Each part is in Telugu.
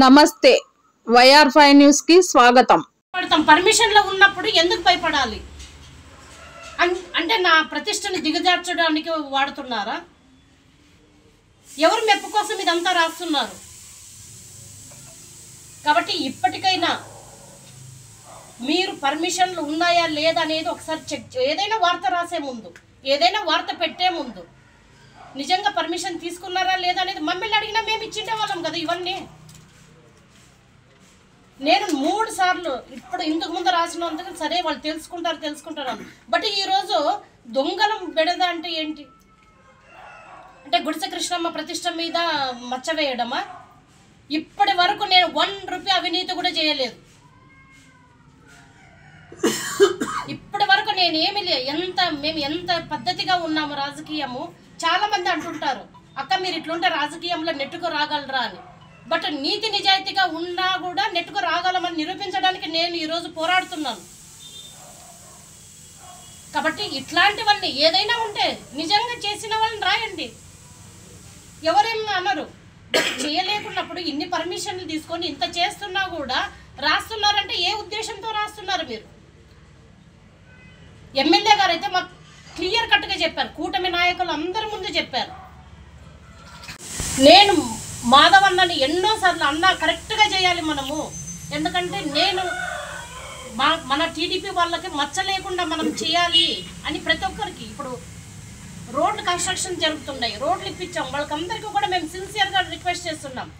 నమస్తే వైఆర్5 న్యూస్ కి స్వాగతం. పర్మిషన్ లో ఉన్నప్పుడు ఎందుకు భయపడాలి అంటే నా ప్రతిష్టని దిగజార్చడానికి వాడుతున్నారా? ఎవరు మెప్పు కోసం ఇదంతా రాస్తున్నారు? కాబట్టి ఇప్పటికైనా మీరు పర్మిషన్లు ఉన్నాయా లేదా అనేది ఒకసారి చెక్. ఏదైనా వార్త రాసే ముందు, ఏదైనా వార్త పెట్టే ముందు నిజంగా పర్మిషన్ తీసుకున్నారా లేదా అనేది మమ్మల్ని అడిగినా మేము ఇచ్చిండే వాళ్ళం కదా. ఇవన్నీ నేను 3 సార్లు ఇప్పుడు ఇంతకు ముందు రాసినందుకు సరే వాళ్ళు తెలుసుకుంటారు. బట్ ఈరోజు దొంగలం బెడద అంటే ఏంటి? అంటే గుడిసె కృష్ణమ్మ ప్రతిష్ట మీద మచ్చ వేయడమా? ఇప్పటి వరకు నేను 1 రూపాయి అవినీతి కూడా చేయలేదు. ఇప్పటి వరకు నేను మేము ఎంత పద్ధతిగా ఉన్నాము రాజకీయము. చాలా మంది అంటుంటారు, అక్క మీరు ఇట్లుంటే రాజకీయంలో నెట్టుకు రాగలరా అని. బట్ నీతి నిజాయితీగా ఉన్నా కూడా నెట్టుకు రాగలమని నిరూపించడానికి నేను ఈరోజు పోరాడుతున్నాను. కాబట్టి ఇట్లాంటివన్నీ ఏదైనా ఉంటే నిజంగా చేసిన వాళ్ళని రాయండి, ఎవరేమన్నా అనరు. చేయలేకున్నప్పుడు ఇన్ని పర్మిషన్లు తీసుకొని ఇంత చేస్తున్నా కూడా రాస్తున్నారంటే ఏ ఉద్దేశంతో రాస్తున్నారు మీరు? ఎమ్మెల్యే గారు అయితే మాకు క్లియర్ కట్గా చెప్పారు, కూటమి నాయకులు అందరి ముందు చెప్పారు. నేను మాధవ్ అన్నని ఎన్నోసార్లు అన్నా కరెక్ట్గా చేయాలి మనము, ఎందుకంటే నేను మన టీడీపీ వాళ్ళకి మచ్చ లేకుండా మనం చేయాలి అని ప్రతి ఒక్కరికి. ఇప్పుడు రోడ్లు కన్స్ట్రక్షన్ జరుగుతున్నాయి, రోడ్లు ఇప్పించాం, వాళ్ళకందరికీ కూడా మేము సిన్సియర్గా రిక్వెస్ట్ చేస్తున్నాం,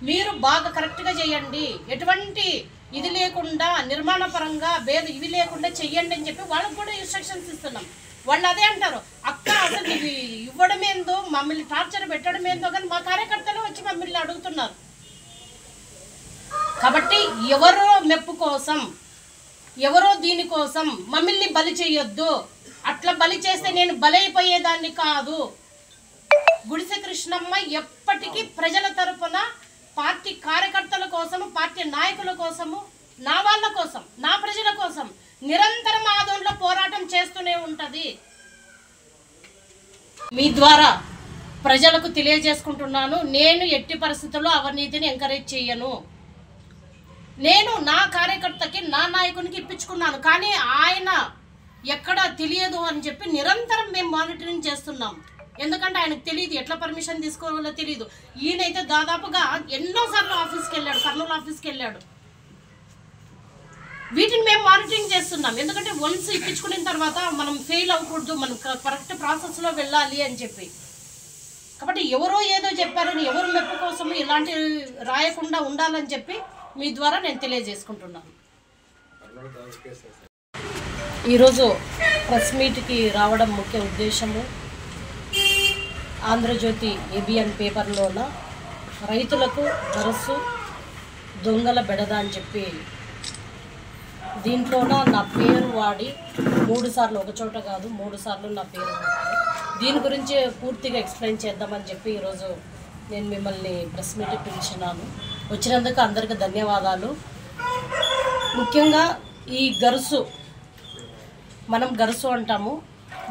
మీరు బాగా కరెక్ట్గా చేయండి, ఎటువంటి ఇది లేకుండా నిర్మాణ పరంగా ఇవి లేకుండా చెయ్యండి అని చెప్పి వాళ్ళకు కూడా ఇన్స్ట్రక్షన్స్ ఇస్తున్నాం. వాళ్ళు అదే అంటారు, అక్క అసలు ఇవి ఇవ్వడమేందో మమ్మల్ని టార్చర్ పెట్టడమేందో, కానీ మా కార్యకర్తలు వచ్చి మమ్మల్ని అడుగుతున్నారు. కాబట్టి ఎవరో మెప్పు కోసం, ఎవరో దీనికోసం మమ్మల్ని బలి చేయొద్దు. అట్లా బలి చేస్తే నేను బలైపోయేదాన్ని కాదు. గుడిసె కృష్ణమ్మ ఎప్పటికీ ప్రజల తరపున, పార్టీ కార్యకర్తల కోసము, పార్టీ నాయకుల కోసము, నా వాళ్ళ కోసం, నా ప్రజల కోసం నిరంతరం ఆందోళనలో పోరాటం చేస్తూనే ఉంటుంది. మీ ద్వారా ప్రజలకు తెలియజేసుకుంటున్నాను, నేను ఎట్టి పరిస్థితుల్లో అవినీతిని ఎంకరేజ్ చేయను. నేను నా కార్యకర్తకి, నా నాయకునికి ఇప్పించుకున్నాను, కానీ ఆయన ఎక్కడ తెలియదు అని చెప్పి నిరంతరం మేము మానిటరింగ్ చేస్తున్నాం. ఎందుకంటే ఆయనకు తెలియదు, ఎట్లా పర్మిషన్ తీసుకోవాలో తెలియదు. ఈయనైతే దాదాపుగా ఎన్నోసార్లు ఆఫీస్కి వెళ్ళాడు, కర్నూలు ఆఫీస్కి వెళ్ళాడు. వీటిని మేము మానిటరింగ్ చేస్తున్నాం, ఎందుకంటే వన్స్ ఇప్పించుకున్న తర్వాత మనం ఫెయిల్ అవ్వకూడదు, మనం కరెక్ట్ ప్రాసెస్లో వెళ్ళాలి అని చెప్పి. కాబట్టి ఎవరో ఏదో చెప్పారని, ఎవరు మెప్పు కోసం ఇలాంటి రాయకుండా ఉండాలని చెప్పి మీ ద్వారా నేను తెలియజేసుకుంటున్నాను. ఈరోజు ప్రెస్ మీట్కి రావడం ముఖ్య ఉద్దేశము, ఆంధ్రజ్యోతి ఏబిఎన్ పేపర్లోన రైతులకు గరస్సు దొంగల బెడద అని చెప్పి దీంట్లోన నా పేరు వాడి 3 సార్లు, ఒక చోట కాదు 3 సార్లు నా పేరు వాడి దీని గురించి పూర్తిగా ఎక్స్ప్లెయిన్ చేద్దామని చెప్పి ఈరోజు నేను మిమ్మల్ని ప్రెస్ మీట్కి పిలిచినాను. వచ్చినందుకు అందరికీ ధన్యవాదాలు. ముఖ్యంగా ఈ గరుసు, మనం గరుసు అంటాము,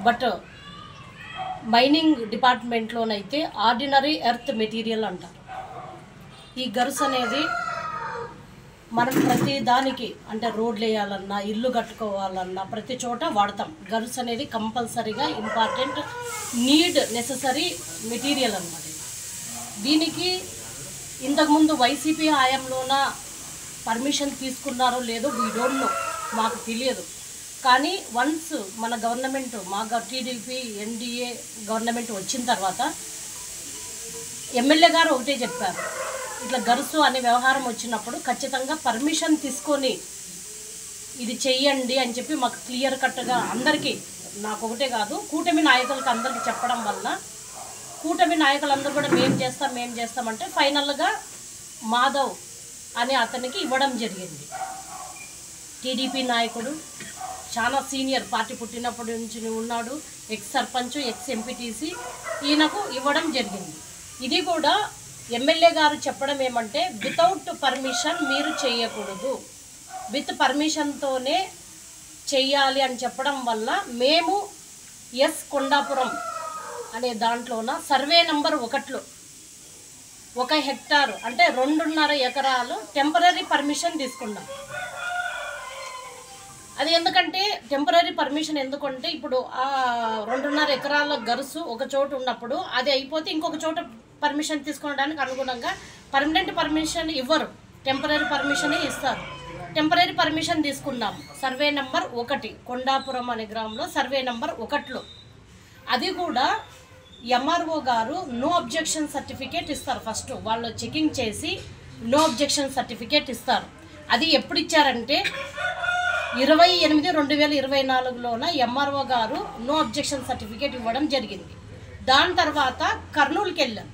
బట్ మైనింగ్ డిపార్ట్మెంట్లోనైతే ఆర్డినరీ ఎర్త్ మెటీరియల్ అంటారు. ఈ గరుసు అనేది మనం ప్రతి దానికి, అంటే రోడ్లు వేయాలన్నా, ఇల్లు కట్టుకోవాలన్నా ప్రతి చోట వాడతాం. గరుసు అనేది కంపల్సరీగా ఇంపార్టెంట్, నెససరీ మెటీరియల్ అన్నమాట. దీనికి ఇంతకుముందు వైసీపీ హయాంలోన పర్మిషన్ తీసుకున్నారో లేదో వీ డోంట్ నో, మాకు తెలియదు. కానీ వన్స్ మన గవర్నమెంట్, మా టీడీపీ ఎన్డీఏ గవర్నమెంట్ వచ్చిన తర్వాత ఎమ్మెల్యే గారు ఒకటే చెప్పారు, ఇట్లా గరుసు అనే వ్యవహారం వచ్చినప్పుడు ఖచ్చితంగా పర్మిషన్ తీసుకొని ఇది చెయ్యండి అని చెప్పి మాకు క్లియర్ కట్గా అందరికీ, నాకు ఒకటే కాదు కూటమి నాయకులకు అందరికీ చెప్పడం వల్ల కూటమి నాయకులందరూ కూడా మేము చేస్తామంటే ఫైనల్గా మాధవ్ అనే అతనికి ఇవ్వడం జరిగింది. టీడీపీ నాయకుడు, చాలా సీనియర్, పార్టీ పుట్టినప్పటి నుంచి ఉన్నాడు, ఎక్స్ సర్పంచ్, ఎక్స్ ఎంపీటీసీ, ఈయనకు ఇవ్వడం జరిగింది. ఇది కూడా ఎమ్మెల్యే గారు చెప్పడం ఏమంటే వితౌట్ పర్మిషన్ మీరు చేయకూడదు, విత్ పర్మిషన్తోనే చెయ్యాలి అని చెప్పడం వల్ల మేము కొండాపురం అనే దాంట్లోన సర్వే నంబర్ 1లో 1 హెక్టారు అంటే 2.5 ఎకరాలు టెంపరీ పర్మిషన్ తీసుకున్నాం. అది ఎందుకంటే టెంపరీ పర్మిషన్ ఎందుకంటే ఇప్పుడు ఆ 2.5 ఎకరాల గరుసు ఒక చోట ఉన్నప్పుడు అది అయిపోతే ఇంకొక చోట పర్మిషన్ తీసుకోవడానికి అనుగుణంగా పర్మనెంట్ పర్మిషన్ ఇవ్వరు, టెంపరీ పర్మిషనే ఇస్తారు. టెంపరీ పర్మిషన్ తీసుకున్నాం. సర్వే నెంబర్ 1 కొండాపురం అనే గ్రామంలో సర్వే నెంబర్ 1లో. అది కూడా ఎంఆర్ఓ గారు నో అబ్జెక్షన్ సర్టిఫికేట్ ఇస్తారు. ఫస్ట్ వాళ్ళు చెకింగ్ చేసి నో అబ్జెక్షన్ సర్టిఫికేట్ ఇస్తారు. అది ఎప్పుడు ఇచ్చారంటే 28/2024లోన ఎంఆర్ఓ గారు నో అబ్జెక్షన్ సర్టిఫికేట్ ఇవ్వడం జరిగింది. దాని తర్వాత కర్నూలుకి వెళ్ళాం.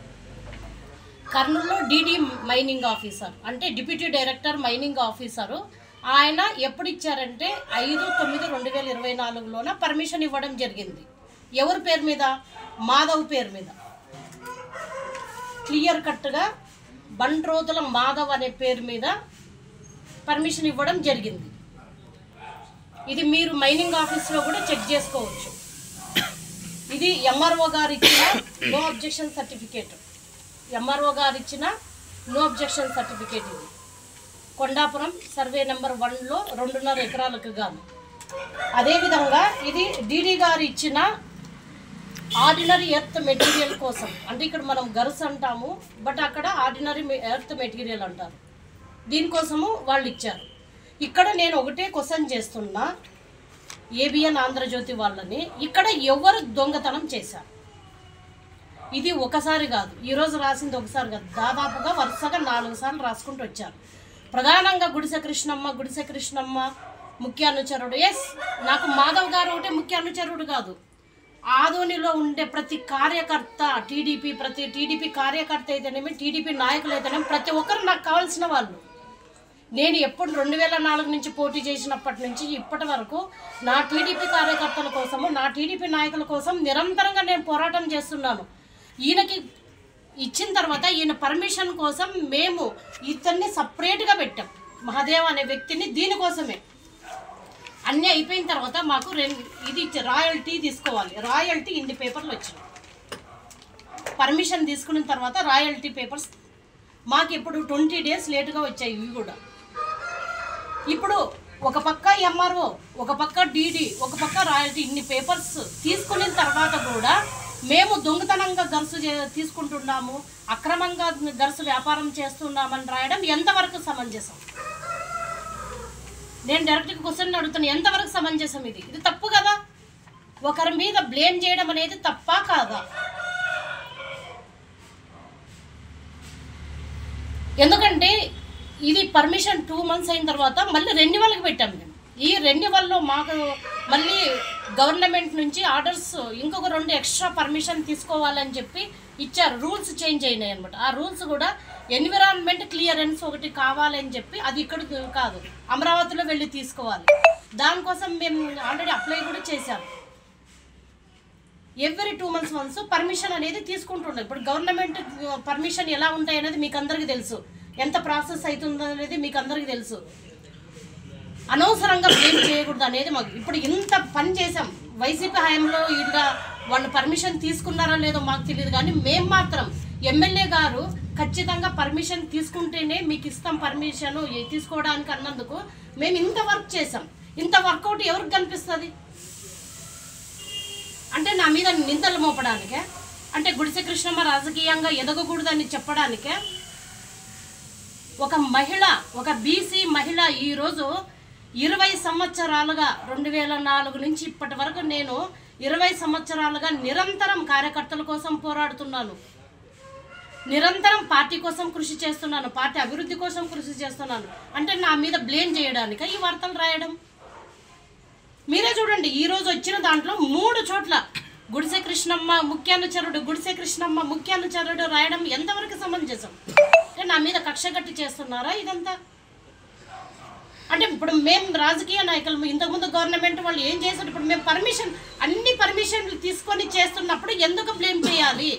కర్నూలులో డిడి మైనింగ్ ఆఫీసర్ అంటే డిప్యూటీ డైరెక్టర్ మైనింగ్ ఆఫీసరు ఆయన ఎప్పుడు ఇచ్చారంటే 5/9/2024లోన పర్మిషన్ ఇవ్వడం జరిగింది. ఎవరి పేరు మీద? మాధవ్ పేరు మీద. క్లియర్ కట్గా బండ్రోతుల మాధవ్ అనే పేరు మీద పర్మిషన్ ఇవ్వడం జరిగింది. ఇది మీరు మైనింగ్ ఆఫీస్లో కూడా చెక్ చేసుకోవచ్చు. ఇది ఎంఆర్ఓ గారు ఇచ్చిన నో అబ్జెక్షన్ సర్టిఫికేట్. ఎంఆర్ఓ గారు ఇచ్చిన నో అబ్జెక్షన్ సర్టిఫికేట్ ఇది. కొండాపురం సర్వే నెంబర్ 1లో 2.5 ఎకరాలకు గాను. అదేవిధంగా ఇది డిడి గారు ఇచ్చిన ఆర్డినరీ ఎర్త్ మెటీరియల్ కోసం, అంటే ఇక్కడ మనం గర్స్ అంటాము బట్ అక్కడ ఆర్డినరీ ఎర్త్ మెటీరియల్ అంటారు. దీనికోసము వాళ్ళు ఇచ్చారు. ఇక్కడ నేను ఒకటే క్వశ్చన్ చేస్తున్నా ఏబిఎన్ ఆంధ్రజ్యోతి వాళ్ళని, ఇక్కడ ఎవరు దొంగతనం చేశారు? ఇది ఒకసారి కాదు, ఈరోజు రాసింది ఒకసారి కాదు, దాదాపుగా వరుసగా 4 సార్లు రాసుకుంటూ వచ్చారు. ప్రధానంగా గుడిసె కృష్ణమ్మ ముఖ్య అనుచరుడు. ఎస్, నాకు మాధవ్ గారు ఒకటే ముఖ్య అనుచరుడు కాదు, ఆదోనిలో ఉండే ప్రతి కార్యకర్త టీడీపీ కార్యకర్త అయితేనేమి, టీడీపీ నాయకులు అయితేనేమి ప్రతి ఒక్కరు నాకు కావాల్సిన వాళ్ళు. నేను ఎప్పుడు 2004 నుంచి పోటీ చేసినప్పటి నుంచి ఇప్పటి వరకు నా టీడీపీ కార్యకర్తల కోసము, నా టీడీపీ నాయకుల కోసం నిరంతరంగా నేను పోరాటం చేస్తున్నాను. ఈయనకి ఇచ్చిన తర్వాత ఈయన పర్మిషన్ కోసం మేము ఇతన్ని సపరేట్గా పెట్టాం, మహాదేవ్ అనే వ్యక్తిని. దీనికోసమే అన్నీ అయిపోయిన తర్వాత మాకు ఇది రాయల్టీ తీసుకోవాలి. రాయల్టీ ఇన్ని పేపర్లు వచ్చినాయి. పర్మిషన్ తీసుకున్న తర్వాత రాయల్టీ పేపర్స్ మాకు ఇప్పుడు 20 డేస్ లేటుగా వచ్చాయి. ఇవి కూడా ఇప్పుడు ఒక పక్క ఎంఆర్ఓ, ఒక పక్క డీడీ, ఒక పక్క రాయల్టీ, ఇన్ని పేపర్స్ తీసుకున్న తర్వాత కూడా మేము దొంగతనంగా గర్సు తీసుకుంటున్నాము, అక్రమంగా గర్సు వ్యాపారం చేస్తున్నామని రాయడం ఎంతవరకు సమంజసం? నేను డైరెక్ట్గా క్వశ్చన్ అడుగుతాను, ఎంతవరకు సమంజసం? ఇది తప్పు కదా. ఒకరి మీద బ్లేమ్ చేయడం అనేది తప్పా కాదా? ఎందుకంటే ఇది పర్మిషన్ 2 months అయిన తర్వాత మళ్ళీ రెన్యువల్కి పెట్టాం మేము. ఈ రెన్యువల్లో మాకు మళ్ళీ గవర్నమెంట్ నుంచి ఆర్డర్స్ ఇంకొక 2 ఎక్స్ట్రా పర్మిషన్ తీసుకోవాలని చెప్పి ఇచ్చారు. రూల్స్ చేంజ్ అయినాయి అనమాట. ఆ రూల్స్ కూడా ఎన్విరాన్మెంట్ క్లియరెన్స్ ఒకటి కావాలని చెప్పి, అది ఇక్కడ కాదు, అమరావతిలో వెళ్ళి తీసుకోవాలి. దానికోసం మేము ఆల్రెడీ అప్లై కూడా చేశాము. ఎవ్రీ 2 months వన్స్ పర్మిషన్ అనేది తీసుకుంటున్నాం. ఇప్పుడు గవర్నమెంట్ పర్మిషన్ ఎలా ఉంటాయి అనేది మీకు అందరికీ తెలుసు, ఎంత ప్రాసెస్ అవుతుందో అనేది మీకు అందరికీ తెలుసు. అనవసరంగా బ్లేమ్ చేయకూడదు అనేది మాకు. ఇప్పుడు ఇంత పని చేసాం వైసీపీ హయాంలో, ఇలా వాళ్ళు పర్మిషన్ తీసుకున్నారో లేదో మాకు తెలియదు, కానీ మేము మాత్రం ఎమ్మెల్యే గారు ఖచ్చితంగా పర్మిషన్ తీసుకుంటేనే మీకు ఇస్తాం పర్మిషన్ తీసుకోవడానికి అన్నందుకు మేము ఇంత వర్క్ చేసాం. ఇంత వర్కౌట్ ఎవరికి కనిపిస్తుంది? అంటే నా మీద నిందలు మోపడానికే, అంటే గుడిసె కృష్ణమ్మ రాజకీయంగా ఎదగకూడదని చెప్పడానికే. ఒక మహిళ, ఒక బీసీ మహిళ ఈరోజు 20 సంవత్సరాలుగా 2004 నుంచి ఇప్పటి వరకు నేను 20 సంవత్సరాలుగా నిరంతరం కార్యకర్తల కోసం పోరాడుతున్నాను, నిరంతరం పార్టీ కోసం కృషి చేస్తున్నాను, పార్టీ అభివృద్ధి కోసం కృషి చేస్తున్నాను. అంటే నా మీద బ్లేమ్ చేయడానిక ఈ వార్తలు రాయడం? మీరే చూడండి, ఈరోజు వచ్చిన దాంట్లో 3 చోట్ల గుడిసె కృష్ణమ్మ ముఖ్య అనుచరుడు రాయడం ఎంతవరకు సమంజసం? అంటే నా మీద కక్ష కట్టి చేస్తున్నారా ఇదంతా? అంటే ఇప్పుడు మేము రాజకీయ నాయకులు, ఇంతకుముందు గవర్నమెంట్ వాళ్ళు ఏం చేశారు? ఇప్పుడు మేము అన్ని పర్మిషన్లు తీసుకొని చేస్తున్నప్పుడు ఎందుకు బ్లేమ్ చేయాలి?